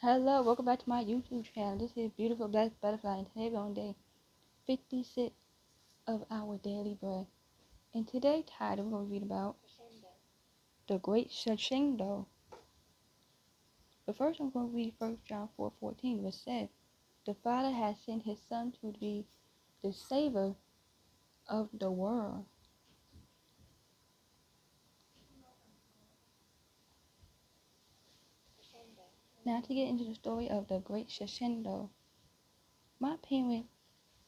Hello, welcome back to my YouTube channel. This is Beautiful Black Butterfly, and today we're on day 56 of our daily bread. And today's title we're going to read about the Great Crescendo. But first I'm going to read 1 John 4:14, which says, "The Father has sent His Son to be the Savior of the world." Now to get into the story of the Great Crescendo. My parents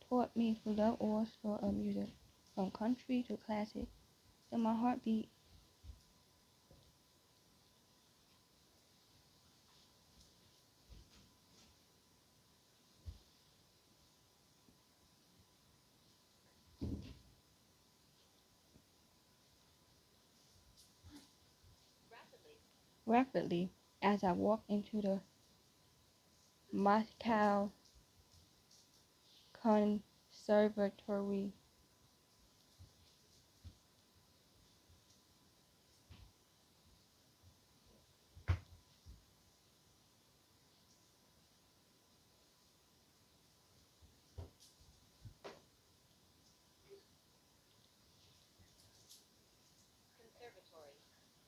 taught me to love all sorts of music, from country to classic, and my heart beat rapidly as I walked into the Moscow Conservatory.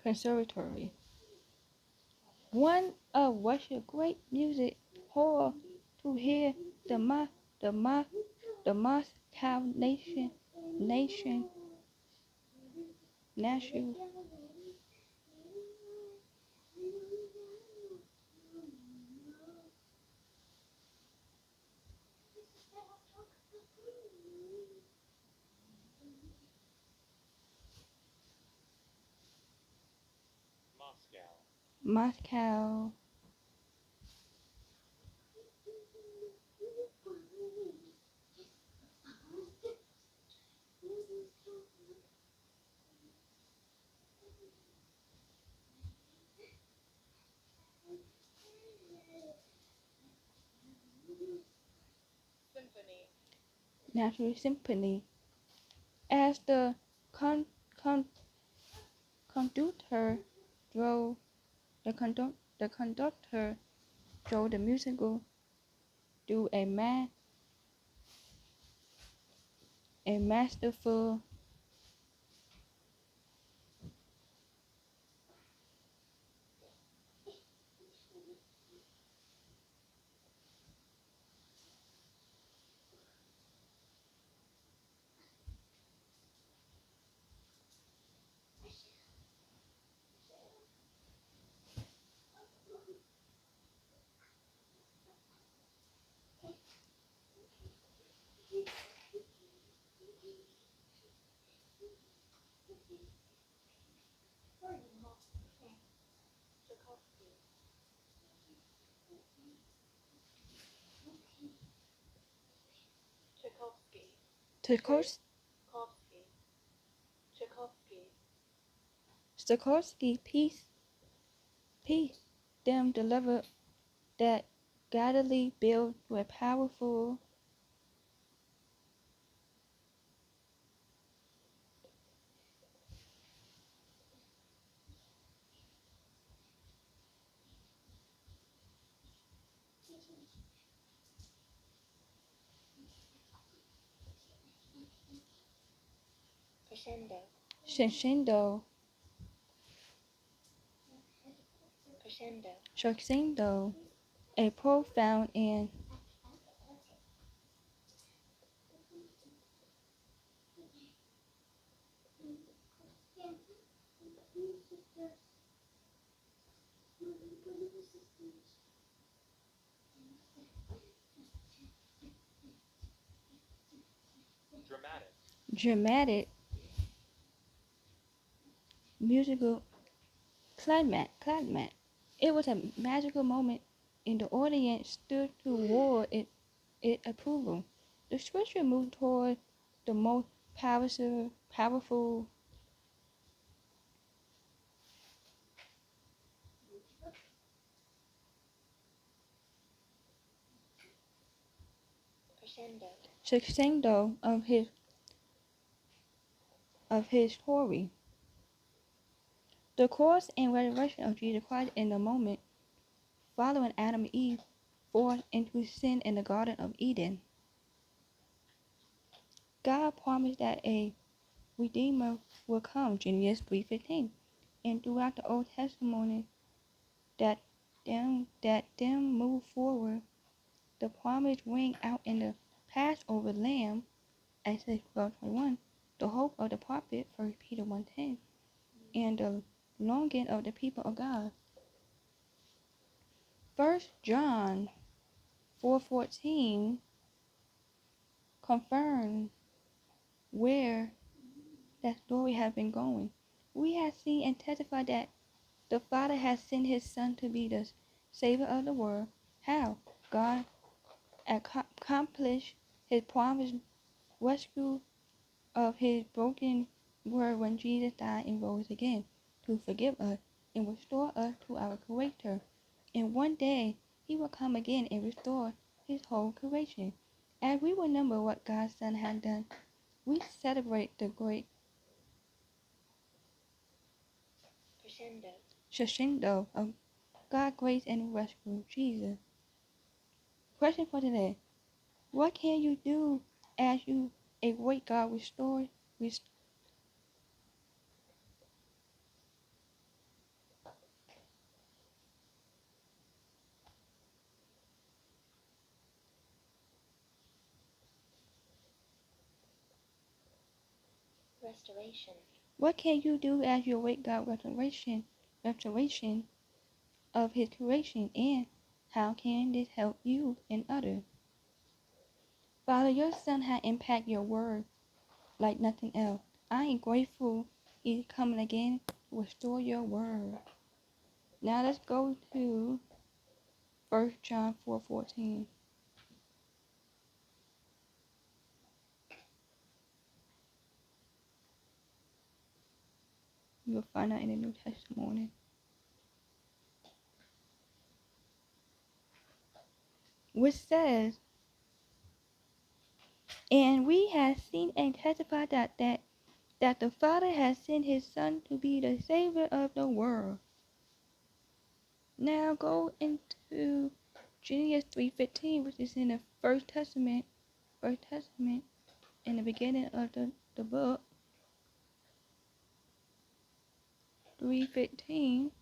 Conservatory. One of Russia's great music hall to hear the Mo- the Mo- the Moscow Nation National Moscow National Symphony. As the con- con- conductor drove the conductor drove the musical through a masterful Tchaikovsky Stokowski piece them delivered that guidedly built to a powerful crescendo, crescendo, a profound and dramatic musical climax. It was a magical moment, and the audience stood toward it approval. The switcher moved toward the most powerful crescendo of his story. The cross and resurrection of Jesus Christ in the moment following Adam and Eve forth into sin in the Garden of Eden. God promised that a Redeemer will come, Genesis 3:15, and throughout the Old Testament that them move forward, the promise ring out in the Passover lamb, Exodus 12:21, the hope of the prophet, 1 Peter 1:10, and the longing of the people of God. 1 John 4:14 confirms where that story has been going. We have seen and testified that the Father has sent his Son to be the Savior of the world. How? God accomplished his promised rescue of his broken word when Jesus died and rose again to forgive us and restore us to our Creator. And one day he will come again and restore his whole creation. As we remember what God's Son had done, we celebrate the great crescendo of God's grace and rescue, Jesus. Question for today. What can you do as you await God restore? Restoration. What can you do as you await God's restoration of his creation, and how can this help you and others? Father, your Son has impacted your word like nothing else. I am grateful he's coming again to restore your word. Now let's go to 1 John 4:14. You'll find out in the New Testament. Which says, and we have seen and testified that the Father has sent his Son to be the Savior of the world. Now go into Genesis 3:15, which is in the First Testament, in the beginning of the book. 3:15,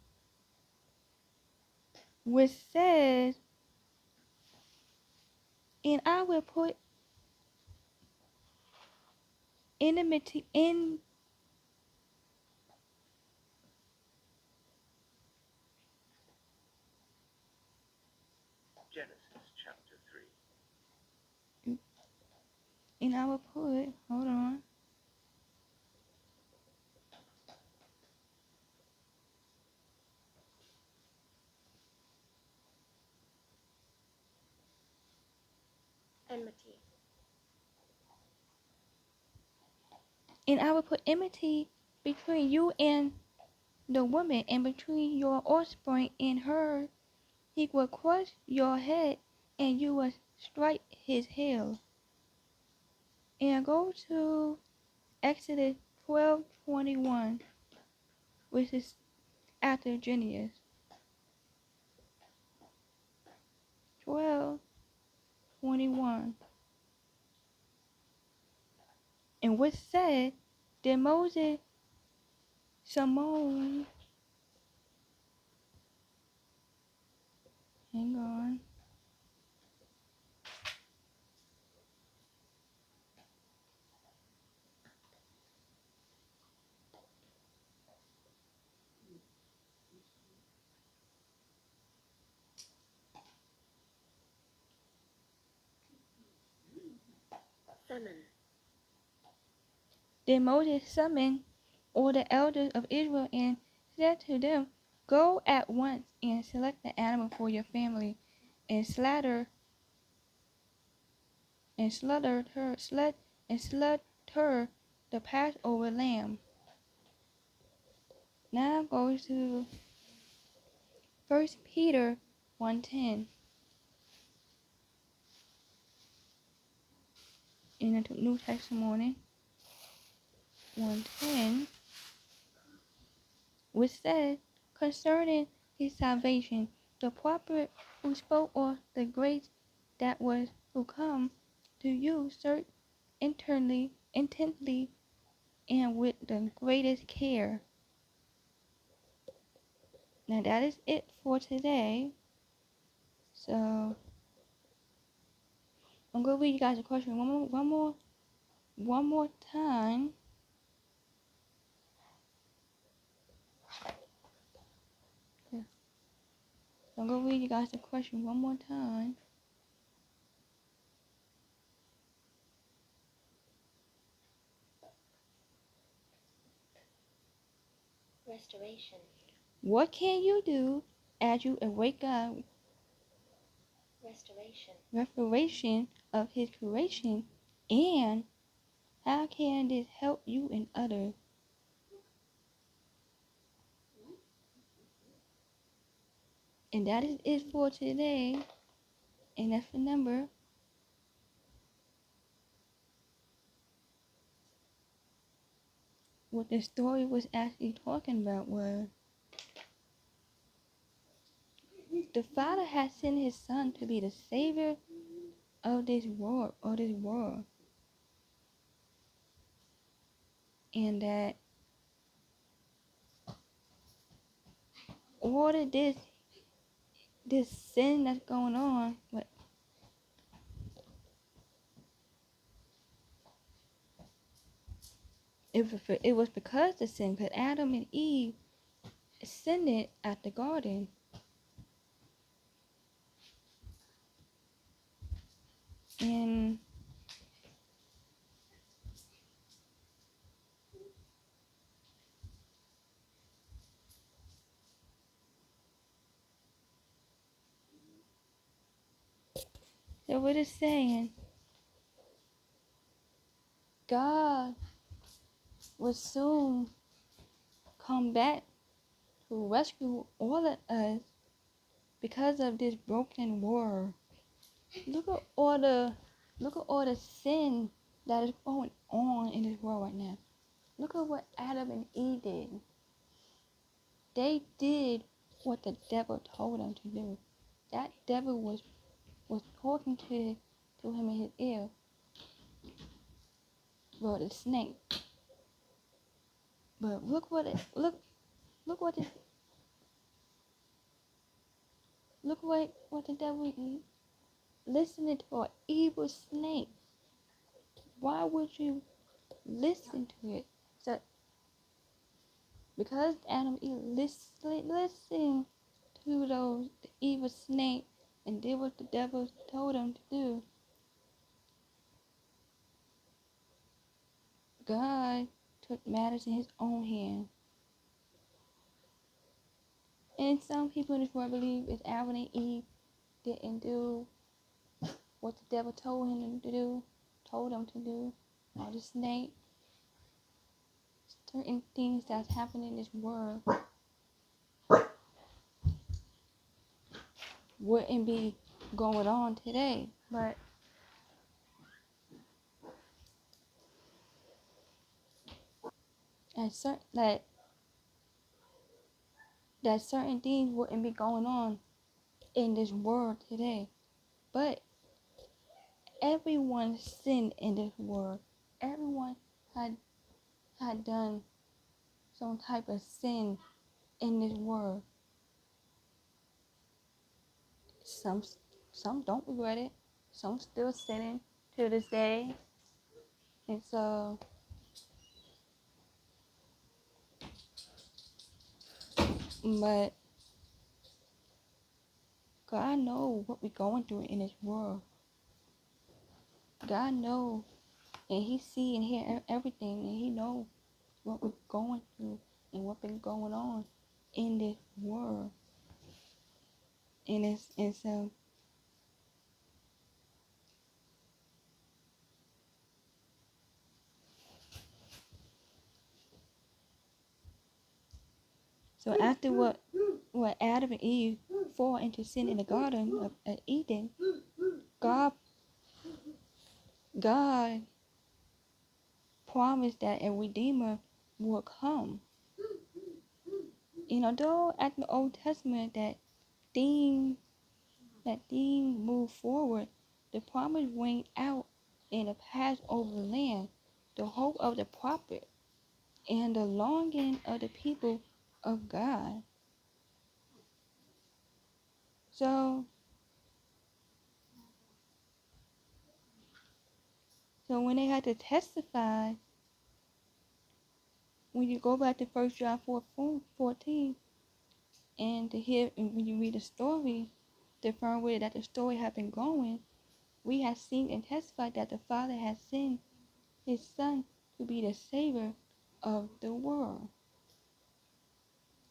which says, and I will put enmity in Genesis chapter 3. And I will put, hold on. Enmity. And I will put enmity between you and the woman, and between your offspring and her. He will crush your head, and you will strike his heel. And go to Exodus 12:21, which is after Genesis. 12:21. And which said, then Moses summoned, hang on, then Moses summoned all the elders of Israel and said to them, go at once and select the animal for your family, and slaughter the Passover lamb. Now go to 1 Peter 1:10. In the New Testament, 1:10, which says, concerning his salvation, the prophet who spoke of the grace that was to come to you, search intently, and with the greatest care. Now that is it for today. So I'm gonna read you guys a question one more time. Yeah. So I'm gonna read you guys the question one more time. Restoration. What can you do as you await God? Restoration of His creation, and how can this help you and others? And that is it for today. And that's the number. What the story was actually talking about was the Father has sent His Son to be the Savior of this world, and that all of this sin that's going on, but it was because of sin, because Adam and Eve sinned at the garden. And so what it's saying, God will soon come back to rescue all of us because of this broken world. Look at all the sin that is going on in this world right now. Look at what Adam and Eve did. They did what the devil told them to do. That devil was talking to him in his ear. Well, the snake. But look what the devil is listening to an evil snake. Why would you listen to it? So because Adam and Eve listened to the evil snake and did what the devil told them to do, God took matters in His own hand. And some people in this world believe if Adam and Eve didn't do what the devil told them to do, or the snake, certain things that's happening in this world wouldn't be going on today. But that certain things wouldn't be going on in this world today. But everyone sinned in this world. Everyone had done some type of sin in this world. Some don't regret it. Some still sinning to this day. And so but God knows what we're going through in this world. God knows, and He see and hear everything, and He knows what we're going through and what's been going on in this world. And so after what Adam and Eve fall into sin in the Garden of Eden, God promised that a Redeemer would come. Though at the Old Testament that thing moved forward, the promise went out in the Passover land, the hope of the prophet, and the longing of the people of God. So, when they had to testify, when you go back to 1 John 4:14, and to hear, and when you read the story, the firm way that the story had been going, we have seen and testified that the Father has sent His Son to be the Savior of the world.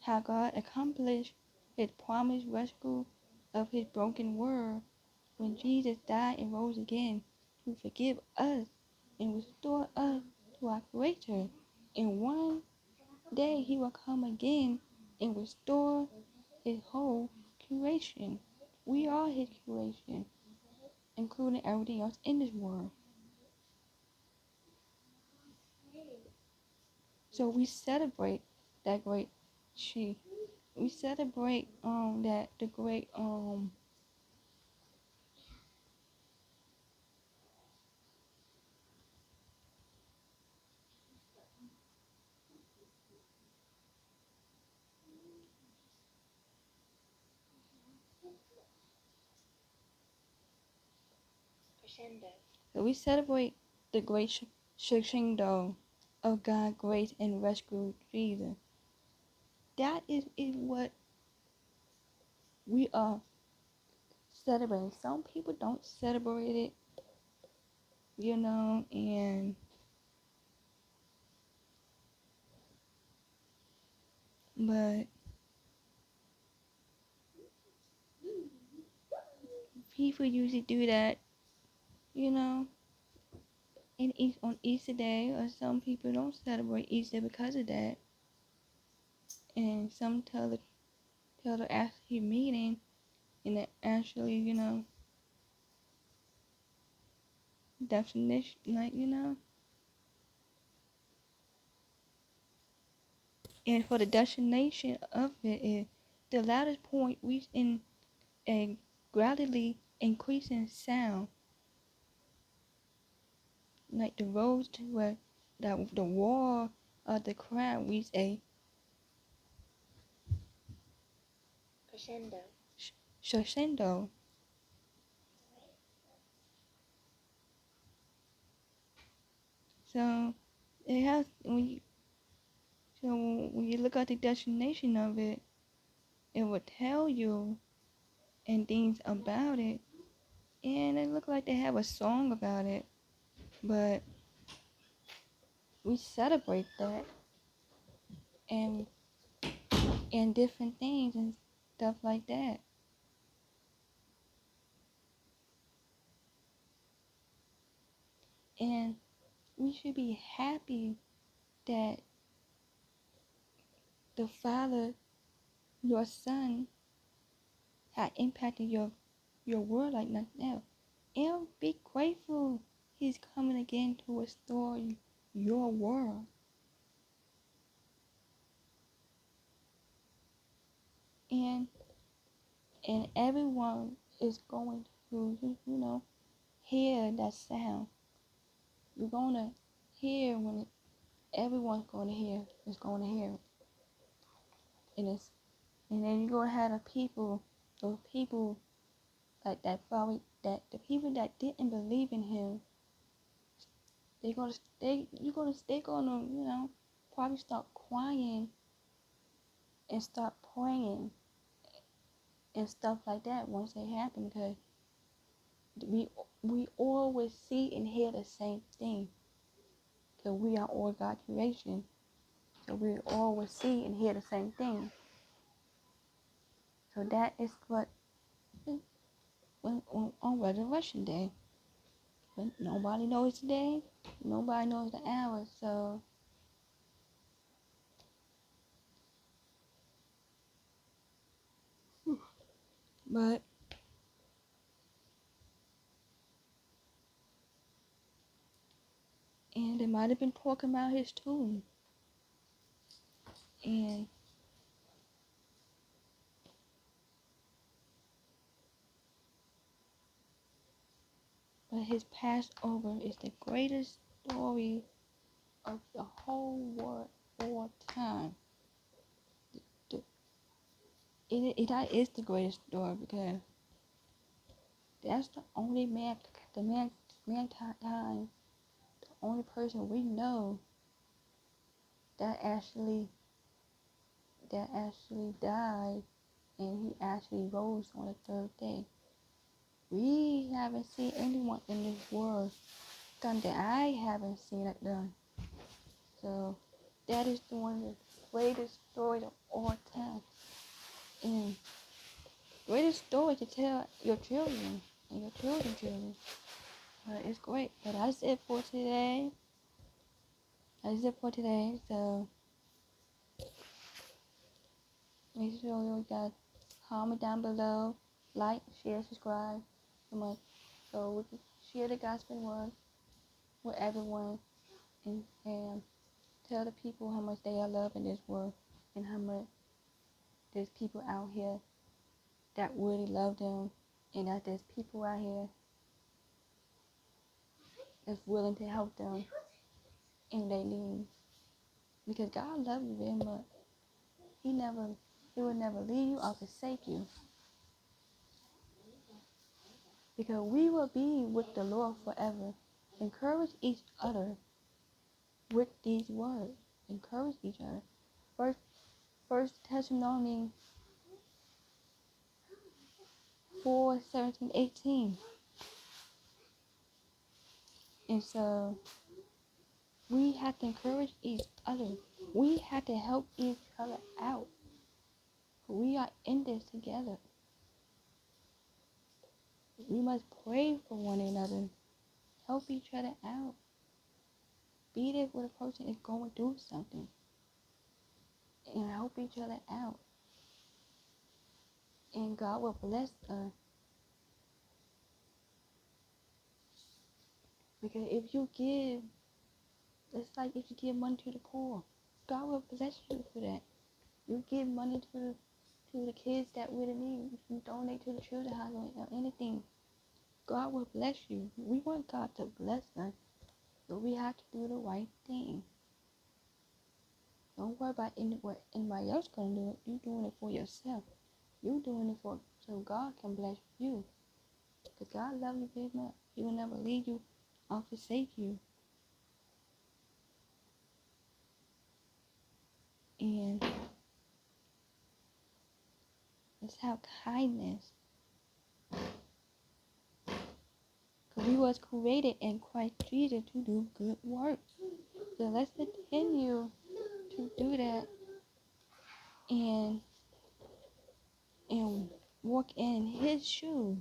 How God accomplished His promised rescue of His broken world when Jesus died and rose again to forgive us and restore us to our Creator. And one day He will come again and restore His whole creation. We are His creation, including everything else in this world. So we celebrate that great she. We celebrate that the great Crescendo. So we celebrate the great crescendo of God's grace and rescue Jesus. That is what we are celebrating. Some people don't celebrate it, and but people usually do that, you know, on Easter Day, or some people don't celebrate Easter because of that, and some tell the actually meaning, and the actually, definition, and for the destination of it is the loudest point reached in a gradually increasing sound, like the rose to where the wall of the crowd reached a Crescendo. crescendo. So it has when you look at the destination of it, it will tell you and things about it, and it look like they have a song about it, but we celebrate that and different things and stuff like that. And we should be happy that the Father, your Son, had impacted your world like nothing else. And be grateful He's coming again to restore your world. And everyone is going to, hear that sound. You're gonna hear when everyone's going to hear is going to hear it. And then you're gonna have those people like that probably that the people that didn't believe in Him, they're gonna probably start crying and start praying and stuff like that once they happen, because we always see and hear the same thing, because we are all God creation, so we always see and hear the same thing. So that is what on Resurrection Day. But nobody knows the day, nobody knows the hour, so but and they might have been talking about His tomb, and Because his Passover is the greatest story of the whole world all time. That is the greatest story because that's the only mankind, the only person we know that actually died and he actually rose on the third day. We haven't seen anyone in this world done that. I haven't seen it done. So that is one of the greatest stories of all time. And greatest story to tell your children and your children's children. It's great. But that's it for today. So make sure you guys comment down below, like, share, subscribe, so we can share the gospel word with everyone and tell the people how much they are loved in this world and how much there's people out here that really love them and that there's people out here that's willing to help them in their needs. Because God loves you very much. He will never leave you or forsake you. Because we will be with the Lord forever. Encourage each other with these words. Encourage each other. First Thessalonians 4:17-18. And so we have to encourage each other. We have to help each other out. We are in this together. We must pray for one another. Help each other out. Be there when a person is going through something. And help each other out. And God will bless us. Because if you give, it's like if you give money to the poor. God will bless you for that. You give money to the kids that really need. If you donate to the children's hospital or anything, God will bless you. We want God to bless us, but we have to do the right thing. Don't worry about what anybody else gonna do. You doing it for yourself. You doing it for so God can bless you. Cause God loves you very much. He will never leave you or forsake you. And let's have kindness. Because we was created in Christ Jesus to do good works. So let's continue to do that and walk in his shoes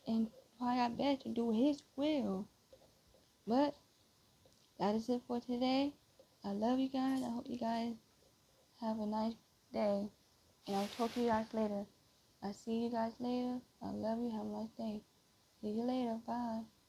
and try our best to do his will. But that is it for today. I love you guys. I hope you guys have a nice day. And I'll talk to you guys later. I see you guys later. I love you. Have a nice day. See you later. Bye.